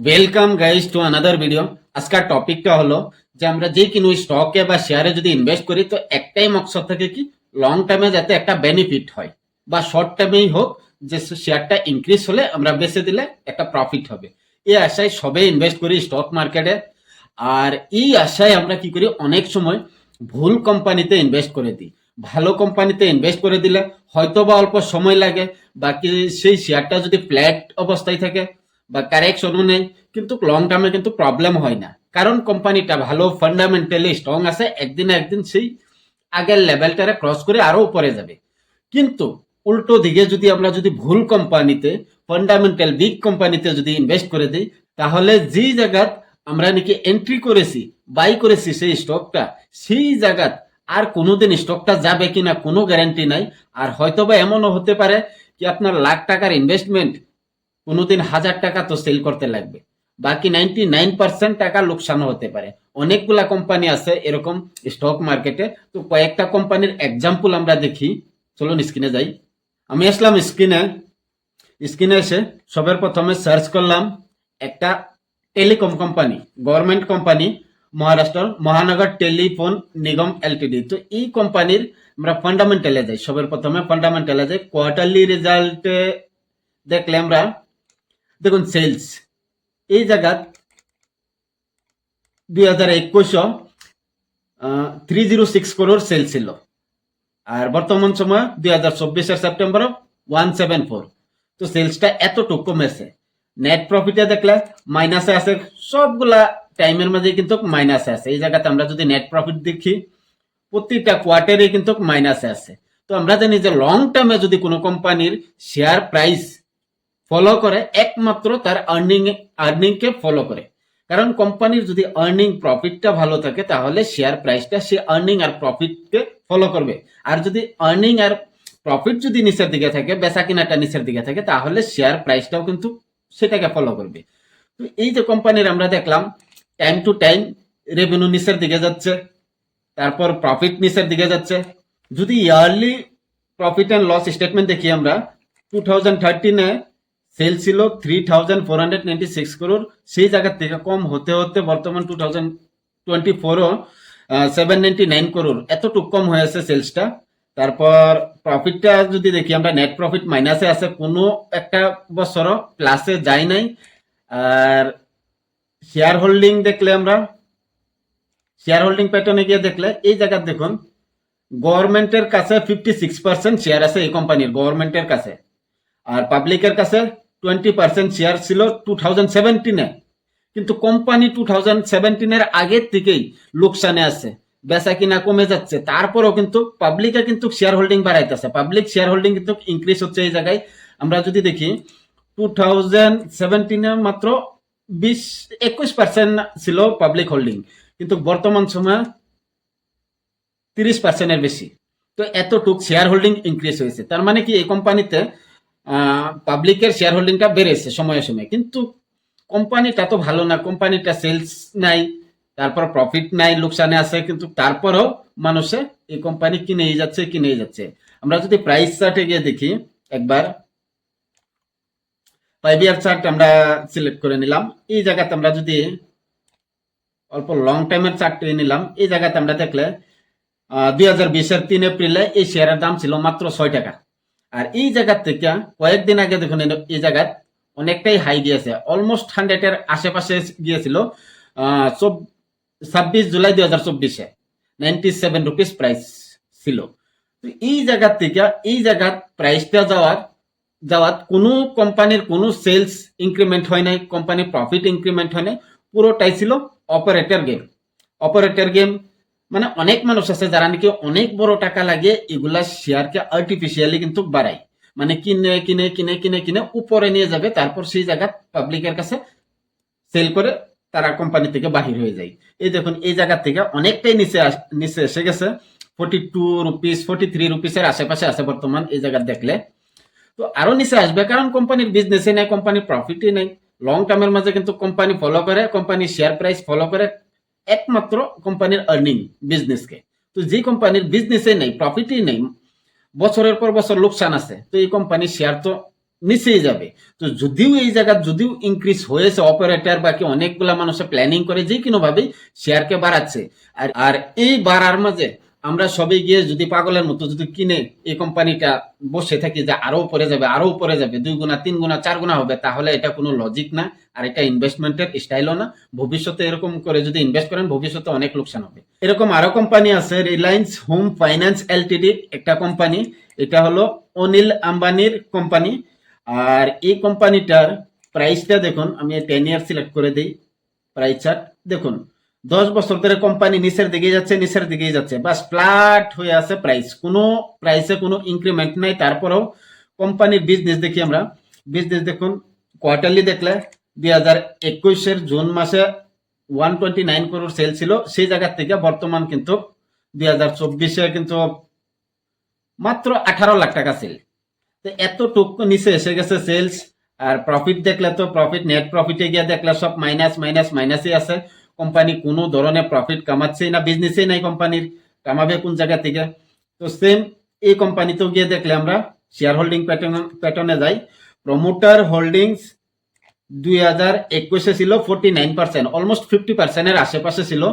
Welcome guys to another video. আজকের টপিকটা হলো যে আমরা যে কোনো স্টকে বা শেয়ারে যদি ইনভেস্ট করি তো একটাই মকসদ থাকে কি লং টার্মে যাতে একটা বেনিফিট হয় বা শর্ট টার্মেই হোক যে শেয়ারটা ইনক্রিজ হলে আমরা বেচে দিলে একটা প্রফিট হবে। এই আশায় সবে ইনভেস্ট করি স্টক মার্কেটে। আর এই আশায় আমরা কি করি অনেক সময় ভুল কোম্পানিতে ইনভেস্ট করে দিই। ভালো কোম্পানিতে ইনভেস্ট করে দিলে হয়তো বা অল্প সময় লাগে, বাকি সেই শেয়ারটা যদি ফ্ল্যাট অবস্থায় থাকে বা কারেকশনও নেই কিন্তু লং টার্মে কিন্তু প্রবলেম হয় না, কারণ কোম্পানিটা ভালো ফান্ডামেন্টালি স্ট্রং আছে, একদিন না একদিন সেই আগের লেভেলটারে ক্রস করে আরো উপরে যাবে। কিন্তু উল্টো দিকে যদি আমরা যদি ভুল কোম্পানিতে ফান্ডামেন্টাল উইক কোম্পানিতে যদি ইনভেস্ট করে দিই তাহলে যে জায়গাত আমরা নাকি এন্ট্রি করেছি বাই করেছি সেই স্টকটা, সেই জায়গাত আর কোনোদিন স্টকটা যাবে কিনা কোনো গ্যারান্টি নাই। আর হয়তো বা এমনও হতে পারে কি আপনার লাখ টাকার ইনভেস্টমেন্ট কোনোদিন 1000 টাকা তো সেল করতে লাগবে, বাকি 99% টাকা লোকসান হতে পারে। অনেকগুলা কোম্পানি আছে এরকম স্টক মার্কেটে। তো কয়েকটা কোম্পানির এক্সাম্পল আমরা দেখি। চলুন স্ক্রিনে যাই। আমি আসলাম স্ক্রিনে। স্ক্রিনে এসে সবার প্রথমে সার্চ করলাম একটা telecom company, government company, Maharashtra মহানগর টেলিফোন নিগম এলটিডি। তো এই কোম্পানির আমরা ফান্ডামেন্টালে যাই। সবার প্রথমে ফান্ডামেন্টালে যাই। কোয়ার্টারলি রেজাল্টে দেখলে আমরা দেখুন সেলস এই জায়গাত 2021 306 crore সেল ছিল, আর বর্তমান সময় 2024 সেপ্টেম্বর 174। তো সেলসটা এতটুকু কমেছে। নেট প্রফিটে দেখলে মাইনাসে আছে, সবগুলা টাইমের মাঝে কিন্তু মাইনাসে আছে। এই জায়গাতে আমরা যদি নেট প্রফিট দেখি প্রতিটা কোয়ার্টারে কিন্তু মাইনাসে আছে। তো আমরা জানি যে লং টার্মে যদি কোনো কোম্পানির শেয়ার প্রাইস ফলো করে একমাত্র তার আর্নিং কে ফলো করে, কারণ কোম্পানির যদি আর্নিং প্রফিটটা ভালো থাকে তাহলে শেয়ার প্রাইসটা সে আর্নিং আর প্রফিটকে ফলো করবে। আর যদি আর্নিং আর প্রফিট যদি নিচের দিকে থাকে, বেচা কিনাটা নিচের দিকে থাকে, তাহলে শেয়ার প্রাইসটাও কিন্তু সেটাকে ফলো করবে। তো এই যে কোম্পানির আমরা দেখলাম টাইম টু টাইম রেভিনিউ নিচের দিকে যাচ্ছে, তারপর প্রফিট নিচের দিকে যাচ্ছে। যদি yearly profit and loss statement দেখি আমরা, 2013-এ সেল ছিল 3496 crore, সেই জায়গা থেকে কম হতে হতে বর্তমান 2024-ও 799 crore, এতটুকু কম হয়েছে সেলসটা। তারপর প্রফিটটা যদি দেখি আমরা, নেট প্রফিট মাইনাসে আছে, কোনো একটা বছরও প্লাসে যায় নাই। আর শেয়ার হোল্ডিং দেখলে আমরা, শেয়ার হোল্ডিং প্যাটার্নে গিয়ে দেখলে এই জায়গা দেখুন গভর্নমেন্টের কাছে 56% শেয়ার আছে এই কোম্পানির, গভর্নমেন্টের কাছে। আর পাবলিকের কাছে 20% শেয়ার ছিল 2017-এ। কিন্তু কোম্পানি 2017-এর আগের থেকেই লোকসানে আছে, বেচা কিনা কমে যাচ্ছে, তারপরও কিন্তু পাবলিকে কিন্তু শেয়ার হোল্ডিং বাড়াইতেছে, পাবলিক শেয়ার হোল্ডিং কিন্তু ইনক্রিজ হচ্ছে। এই জায়গায় আমরা যদি দেখি 2017-এ মাত্র 21% ছিল পাবলিক হোল্ডিং, কিন্তু বর্তমান সময়ে 30%-এর বেশি। তো এতটুক শেয়ার হোল্ডিং ইনক্রিজ হয়েছে, তার মানে কি এই কোম্পানিতে পাবলিকের শেয়ার হোল্ডিংটা বেড়েছে সময়ে সময়ে। কিন্তু কোম্পানিটা তো ভালো না, কোম্পানিটা সেলস নাই, তারপর প্রফিট নাই, লোকসানে আছে, কিন্তু তারপরেও মানুষে এই কোম্পানি কিনেই যাচ্ছে কিনেই যাচ্ছে। আমরা যদি প্রাইস চার্টে গিয়ে দেখি একবার, 5 ইয়ার চার্ট আমরা সিলেক্ট করে নিলাম। এই জায়গাতে আমরা যদি অল্প লং টাইমের চার্ট নিলাম, এই জায়গাতে আমরা দেখলে 2020-এর 3 এপ্রিলে এই শেয়ারের দাম ছিল মাত্র 6 টাকা। আর এই জায়গা থেকে কয়েকদিন আগে দেখুন এই জায়গায় অনেকটাই হাই গিয়েছে, অলমোস্ট 100-এর আশেপাশে গিয়েছিল। 26 জুলাই 2024-এ 97 রুপিস প্রাইস ছিল। তো এই জায়গা থেকে এই জায়গার প্রাইসটা যাওয়ার কোনো কোম্পানির কোনো সেলস ইনক্রিমেন্ট হয় নাই, কোম্পানির প্রফিট ইনক্রিমেন্ট হয় নাই, পুরোটাই ছিল অপারেটর গেম। অপারেটর গেম মানে অনেক মানুষ আছে যারা নাকি অনেক বড় টাকা লাগে এগুলা শেয়ারকে আর্টিফিশিয়ালি কিন্তু বাড়ায়, মানে কিনে কিনে কিনে কিনে কিনে উপরে নিয়ে যাবে, তারপর সেই জায়গা পাবলিকের কাছে সেল করে তারা কোম্পানি থেকে বাহির হয়ে যায়। এই দেখুন এই জায়গা থেকে অনেকটাই নিচে এসে গেছে, 42 রুপিস 43 রুপিসের আশেপাশে আছে বর্তমান এই জায়গা দেখলে। তো আরো নিচে আসবে, কারণ কোম্পানির বিজনেসে নেই, কোম্পানির প্রফিটই নেই। লং টার্মের মাঝে কিন্তু কোম্পানি ফলো করে, কোম্পানির শেয়ার প্রাইস ফলো করে একমাত্র কোম্পানির আর্নিং বিজনেসকে। তো যে কোম্পানির বিজনেসে নেই, প্রফিটই নেই, বছরের পর বছর লোকসান আছে, তো এই কোম্পানির শেয়ার তো নিচেই যাবে। তো যদিও এই জায়গা যদিও ইনক্রিজ হয়েছে, অপারেটর বাকি অনেকগুলা মানুষে প্ল্যানিং করে যে কোনো ভাবে শেয়ারকে বাড়াচ্ছে। আর এই বাড়ার মাঝে আমরা সবাই গিয়ে যদি পাগলের মতো যদি কিনে এই কোম্পানিটা বসে থাকি যে আরো উপরে যাবে আরো উপরে যাবে, 2 গুণা 3 গুণা 4 গুণা হবে, তাহলে এটা কোনো লজিক না। আর এটা ইনভেস্টমেন্টের স্টাইলও না। ভবিষ্যতে এরকম করে যদি ইনভেস্ট করেন ভবিষ্যতে অনেক লোকসান হবে। এরকম আরো কোম্পানি আছে, রিলায়েন্স হোম ফাইন্যান্স এলটিডি একটা কোম্পানি, এটা হলো অনিল আম্বানির কোম্পানি। আর এই কোম্পানিটার প্রাইসটা দেখুন, আমি 10 ইয়ার সিলেক্ট করে দিই প্রাইস চার্ট। দেখুন 10 বছর ধরে কোম্পানি নিচের দিকে যাচ্ছে নিচের দিকেই যাচ্ছে, বাস ফ্ল্যাট হয়ে আছে প্রাইস, কোনো প্রাইসে কোনো ইনক্রিমেন্ট নাই। তারপরেও কোম্পানির বিজনেস দেখি আমরা, বিজনেস দেখুন কোয়ার্টারলি দেখলে 2021-এর জুন মাসে 129 করোড় সেল ছিল, সেই জায়গা থেকে বর্তমান কিন্তু 2024-এ কিন্তু মাত্র 18 লাখ টাকা সেল। তো এতটুকু নিচে এসে গেছে সেলস। আর প্রফিট দেখলে তো প্রফিট, নেট প্রফিটে গিয়ে দেখলে সব মাইনাস মাইনাস মাইনাসই আছে। কোম্পানি কোনো ধরনের প্রফিট কামাচ্ছেই না, বিজনেসই নাই কোম্পানির, কামাবে কোন জায়গা থেকে? তো সেম এই কোম্পানিতেও গিয়ে দেখলে আমরা শেয়ার হোল্ডিং প্যাটার্নে যাই। প্রমোটার হোল্ডিংস 2021-এ ছিল 49%, অলমোস্ট 50%-এর আশেপাশে ছিল।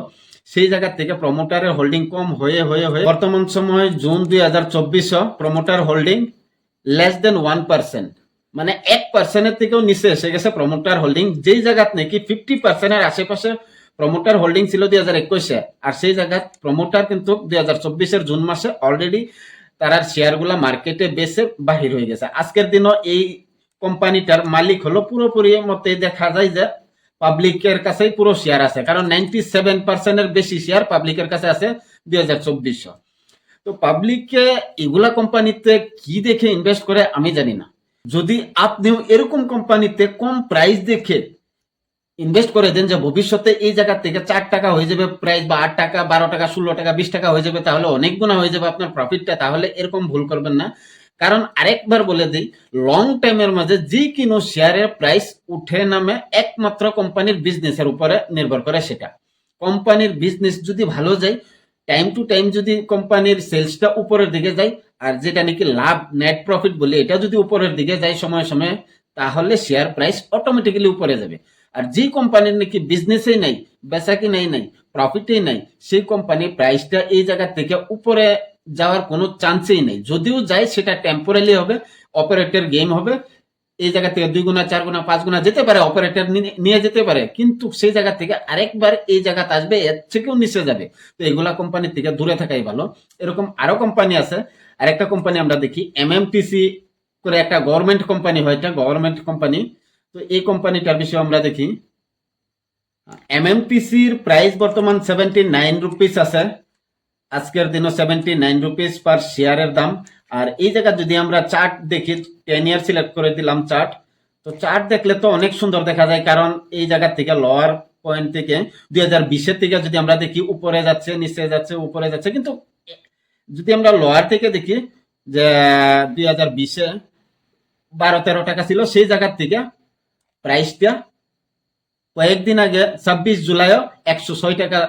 সেই জায়গা থেকে প্রমোটারের হোল্ডিং কম হয়ে হয়ে হয়ে বর্তমান সময় June 2024 promoter holding less than 1%, মানে 1%-এর থেকেও নিচে এসে গেছে প্রমোটার হোল্ডিং। যেই জায়গাত নাকি 50%-এর আশেপাশে প্রমোটার হোল্ডিং ছিল 2021-এ, আর সেই জায়গায় প্রমোটার কিন্তু 2024-এর জুন মাসে অলরেডি তার শেয়ারগুলা মার্কেটে বেচে বাহির হয়ে গেছে। আজকের দিনও এই কোম্পানিটার মালিক হলো পুরোপুরি মতে দেখা যায় যে পাবলিকের কাছেই পুরো শেয়ার আছে, কারণ 97%-এর বেশি শেয়ার পাবলিকের কাছে আছে 2024। তো পাবলিককে এগুলা কোম্পানিতে কি দেখে ইনভেস্ট করে আমি জানি না। যদি আপনিও এরকম কোম্পানিতে কম প্রাইস দেখে ইনভেস্ট করে দেন যে ভবিষ্যতে এই জায়গা থেকে 4 টাকা হয়ে যাবে প্রাইস, বা 8 টাকা 12 টাকা 16 টাকা 20 টাকা হয়ে যাবে, তাহলে অনেক গুণা হয়ে যাবে আপনার প্রফিটটা, তাহলে এরকম ভুল করবেন না। কারণ আরেকবার বলে দিই, লং টাইমের মাঝে যে কোনো শেয়ারের প্রাইস উঠে নামে একমাত্র কোম্পানির বিজনেসের উপরে নির্ভর করে। সেটা কোম্পানির বিজনেস যদি ভালো যায়, টাইম টু টাইম যদি কোম্পানির সেলসটা উপরের দিকে যায়, আর যেটা নাকি লাভ নেট প্রফিট বলে এটা যদি উপরের দিকে যায় সময়ে সময়ে, তাহলে শেয়ার প্রাইস অটোমেটিক্যালি উপরে যাবে। আর যে কোম্পানির নাকি বিজনেসই নাই, বেচা কিনাই নাই, প্রফিটই নাই, সেই কোম্পানির প্রাইসটা এই জায়গা থেকে উপরে যাওয়ার কোনো চান্সই নেই। যদিও যায় সেটা টেম্পোরারি হবে, অপারেটর গেম হবে, এই জায়গা থেকে 2 গুণা 4 গুণা 5 গুণা যেতে পারে, অপারেটর নিয়ে যেতে পারে, কিন্তু সেই জায়গা থেকে আরেকবার এই জায়গাতে আসবে, এর থেকেও নিচে যাবে। তো এগুলা কোম্পানি থেকে দূরে থাকাই ভালো। এরকম আরো কোম্পানি আছে। আরেকটা কোম্পানি আমরা দেখি এমএমটিসি করে, একটা গভর্নমেন্ট কোম্পানি হয়, এটা গভর্নমেন্ট কোম্পানি। তো এই কোম্পানিটার বিষয়ে আমরা দেখি, এমএমটিসির প্রাইস বর্তমান 79 রুপিস আছে, আজকের দিনও 79 রুপিস পার শেয়ারের দাম। আর এই জায়গা যদি আমরা চার্ট দেখি, 10 ইয়ার সিলেক্ট করে দিলাম চার্ট, তো চার্ট দেখলে তো অনেক সুন্দর দেখা যায়, কারণ এই জায়গা থেকে লোয়ার পয়েন্ট থেকে 2020-এর থেকে যদি আমরা দেখি উপরে যাচ্ছে নিচে যাচ্ছে উপরে যাচ্ছে, কিন্তু যদি আমরা লোয়ার থেকে দেখি যে 2020-এ 12-13 টাকা ছিল, সেই জায়গার থেকে প্রাইসটা কয়েকদিন আগে 26 জুলাইও 106 টাকা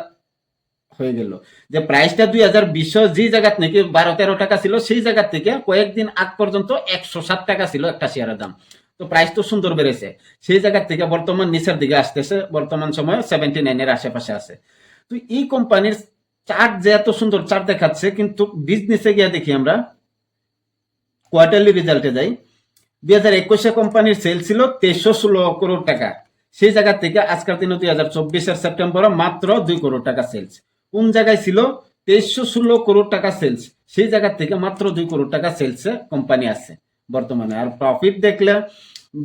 হয়ে গেল। যে প্রাইসটা 2020 যে জায়গা নাকি 12-13 টাকা ছিল, সেই জায়গা থেকে কয়েকদিন আগ পর্যন্ত 107 টাকা ছিল একটা শেয়ারের দাম। তো প্রাইস তো সুন্দর বেড়েছে, সেই জায়গা থেকে বর্তমান নিচের দিকে আসতেছে, বর্তমান সময় 79-এর আশেপাশে আছে। তো এই কোম্পানির চার্ট যে এত সুন্দর চার্ট দেখাচ্ছে, কিন্তু বিজনেসে গিয়ে দেখি আমরা, কোয়ার্টারলি রেজাল্টে যাই, 2021-এ কোম্পানির সেল ছিল 2316 করোড় টাকা, সেই জায়গা থেকে আজকের দিনে 2024-এর সেপ্টেম্বরে মাত্র 2 করোড় টাকা সেলস। কোন জায়গায় ছিল 2316 করোড় টাকা সেলস, সেই জায়গা থেকে মাত্র 2 করোড় টাকা সেলসে কোম্পানি আছে বর্তমানে। আর প্রফিট দেখলে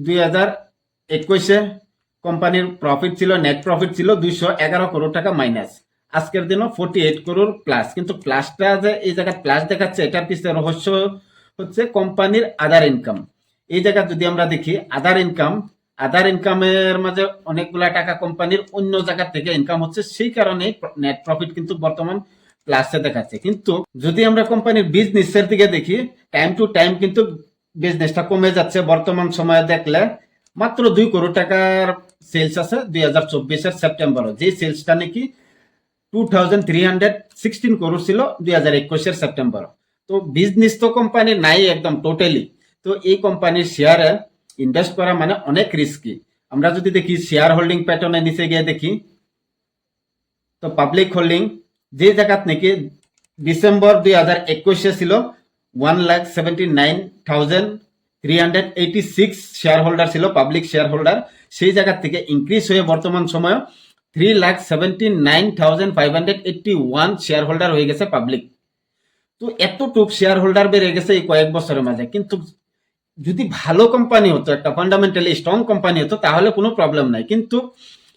2021-এ কোম্পানির প্রফিট ছিল, নেট প্রফিট ছিল 211 করোড় টাকা মাইনাস, আজকের দিনও 48 করোড় প্লাস। কিন্তু প্লাসটা যে এই জায়গায় প্লাস দেখাচ্ছে, এটার পিছনে রহস্য হচ্ছে কোম্পানির আদার ইনকাম। এই জায়গা যদি আমরা দেখি আদার ইনকামের মাঝে অনেকগুলা টাকা কোম্পানির অন্য জায়গা থেকে ইনকাম হচ্ছে, সেই কারণে নেট প্রফিট কিন্তু বর্তমান প্লাসে দেখাচ্ছে। কিন্তু যদি আমরা কোম্পানির বিজনেসের দিকে দেখি, টাইম টু টাইম কিন্তু বিজনেসটা কমে যাচ্ছে। বর্তমান সময়ে দেখলে মাত্র 2 করোড় টাকার সেলস আছে 2024-এর সেপ্টেম্বর, যে সেলসটা নাকি 2316 করোড় ছিল 2021-এর সেপ্টেম্বর। তো বিজনেস তো কোম্পানি নাই একদম টোটালি। তো এই কোম্পানির শেয়ারে ইনভেস্ট করা মানে অনেক রিস্কি। আমরা যদি দেখি শেয়ার হোল্ডিং প্যাটার্নের নিচে গিয়ে দেখি, তো পাবলিক হোল্ডিং যে জায়গাত নাকি ডিসেম্বর 2021 ছিল 1,79,386 শেয়ার হোল্ডার ছিল, পাবলিক শেয়ার হোল্ডার। সেই জায়গা থেকে ইনক্রিজ হয়ে বর্তমান সময়ে 3,79,581 শেয়ার হোল্ডার হয়ে গেছে পাবলিক। তো এতটুক শেয়ার হোল্ডার বেড়ে গেছে এই কয়েক বছরের মাঝে। কিন্তু যদি ভালো কোম্পানি হতো, একটা ফান্ডামেন্টালি স্ট্রং কোম্পানি হতো, তাহলে কোনো প্রবলেম নাই। কিন্তু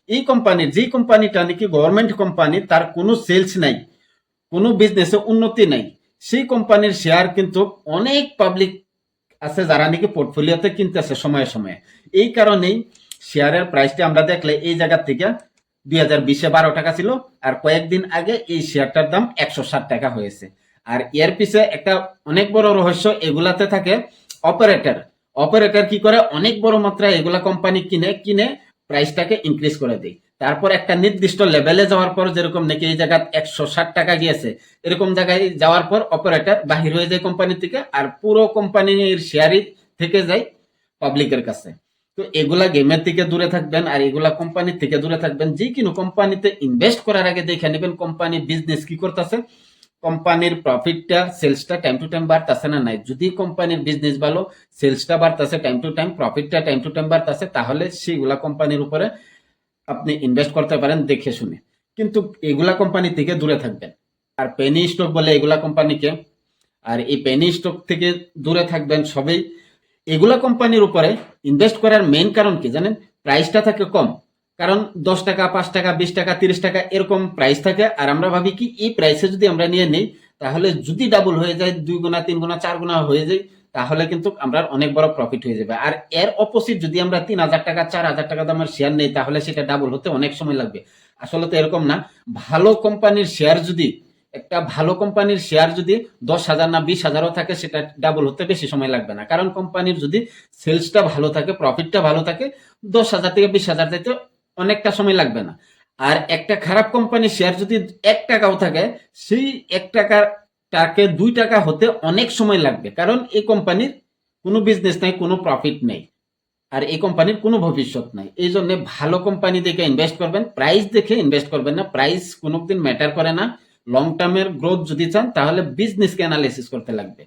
এই কোম্পানির, যে কোম্পানিটা নাকি গভর্নমেন্ট কোম্পানি, তার কোনো সেলস নাই, কোনো বিজনেসে উন্নতি নাই, সেই কোম্পানির শেয়ার কিন্তু অনেক পাবলিক আছে যারা নাকি পোর্টফোলিওতে কিনতেছে সময়ে সময়ে। এই কারণেই শেয়ারের প্রাইসটা আমরা দেখলে এই জায়গা থেকে 2020-এ 12 টাকা ছিল, আর কয়েকদিন আগে এই শেয়ারটার দাম 160 টাকা হয়েছে। আর এর পিছে একটা অনেক বড় রহস্য এগুলাতে থাকে। অপারেটর অপারেটর কি করে, অনেক বড় মাত্রায় এগুলা কোম্পানি কিনে প্রাইসটাকে ইনক্রিজ করে দেয়। তারপর একটা নির্দিষ্ট লেভেলে যাওয়ার পর, যেরকম নাকি এই জায়গায় 160 টাকা গিয়েছে, এরকম জায়গায় যাওয়ার পর অপারেটর বাহির হয়ে যায় কোম্পানি থেকে, আর পুরো কোম্পানির শেয়ারই থেকে যায় পাবলিকের কাছে। তো এগুলা গেমের থেকে দূরে থাকবেন, আর এগুলা কোম্পানির থেকে দূরে থাকবেন। যে কোনো কোম্পানিতে ইনভেস্ট করার আগে দেখে নেবেন কোম্পানি বিজনেস কি করতেছে, কোম্পানির প্রফিটটা, সেলসটা টাইম টু টাইম বাড়তেছে না নাই। যদি কোম্পানির বিজনেস ভালো, সেলসটা বাড়তেছে টাইম টু টাইম, প্রফিটটা টাইম টু টাইম বাড়তেছে, তাহলে সেইগুলা কোম্পানির উপরে আপনি ইনভেস্ট করতে পারেন দেখে শুনে। কিন্তু এগুলা কোম্পানি থেকে দূরে থাকবেন। আর পেনি স্টক বলে এগুলা কোম্পানিকে, আর এই পেনি স্টক থেকে দূরে থাকবেন সবেই। এগুলা কোম্পানির উপরে ইনভেস্ট করার মেইন কারণ কি জানেন? প্রাইসটা থাকে কম। কারণ 10 টাকা, 5 টাকা, 20 টাকা, 30 টাকা এরকম প্রাইস থাকে। আর আমরা ভাবি কি এই প্রাইসে যদি আমরা নিয়ে নিই, তাহলে যদি ডাবল হয়ে যায়, 2 গুণা, 3 গুণা, 4 গুণা হয়ে যায়, তাহলে কিন্তু আমরা অনেক বড় প্রফিট হয়ে যাবে। আর এর অপোজিট যদি আমরা 3,000 টাকা, 4,000 টাকা দামের শেয়ার নেই, তাহলে সেটা ডাবল হতে অনেক সময় লাগবে। আসলে তো এরকম না। ভালো কোম্পানির শেয়ার যদি, একটা ভালো কোম্পানির শেয়ার যদি 10,000 না 20,000ও থাকে, সেটা ডাবল হতে বেশি সময় লাগবে না। কারণ কোম্পানির যদি সেলসটা ভালো থাকে, প্রফিটটা ভালো থাকে, 10,000 থেকে 20,000 যাইতে অনেকটা সময় লাগবে না। আর একটা খারাপ কোম্পানির শেয়ার যদি 1 টাকাও থাকে, সেই 1 টাকাটাকে 2 টাকা হতে অনেক সময় লাগবে। কারণ এই কোম্পানির কোনো বিজনেস নাই, কোনো প্রফিট নেই, আর এই কোম্পানির কোনো ভবিষ্যৎ নাই। এই জন্য ভালো কোম্পানি দেখে ইনভেস্ট করবেন, প্রাইস দেখে ইনভেস্ট করবেন না। প্রাইস কোনোদিন ম্যাটার করে না। লং টার্মের গ্রোথ যদি চান, তাহলে বিজনেসকে অ্যানালাইসিস করতে লাগবে।